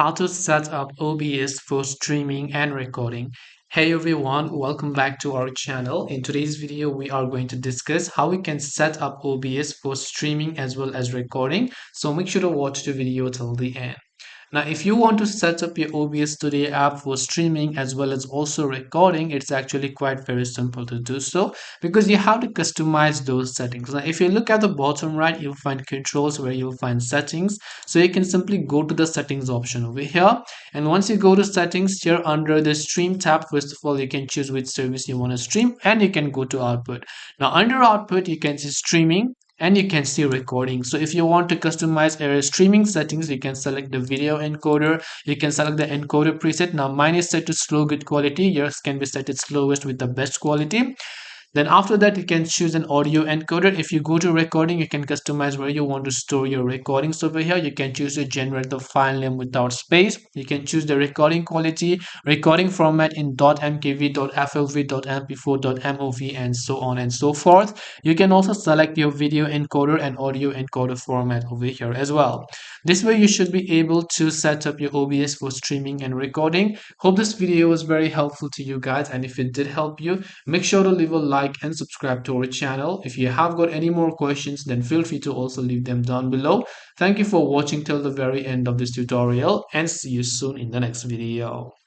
How to set up OBS for streaming and recording. Hey everyone, welcome back to our channel. In today's video, we are going to discuss how we can set up OBS for streaming as well as recording. So make sure to watch the video till the end. Now, if you want to set up your OBS Studio app for streaming as well as also recording, it's actually quite very simple to do so because you have to customize those settings. Now, if you look at the bottom right, you'll find controls where you'll find settings. So you can simply go to the settings option over here. And once you go to settings here under the stream tab, first of all, you can choose which service you want to stream and you can go to output. Now, under output, you can see streaming and you can see recording. So if you want to customize your streaming settings, you can select the video encoder. You can select the encoder preset. Now mine is set to slow good quality. Yours can be set to slowest with the best quality. Then after that, you can choose an audio encoder. If you go to recording, you can customize where you want to store your recordings over here. You can choose to generate the file name without space. You can choose the recording quality, recording format in .mkv, .flv, .mp4, .mov, and so on and so forth. You can also select your video encoder and audio encoder format over here as well. This way, you should be able to set up your OBS for streaming and recording. Hope this video was very helpful to you guys, and if it did help you, make sure to leave a like and subscribe to our channel. If you have got any more questions, then feel free to also leave them down below. Thank you for watching till the very end of this tutorial and see you soon in the next video.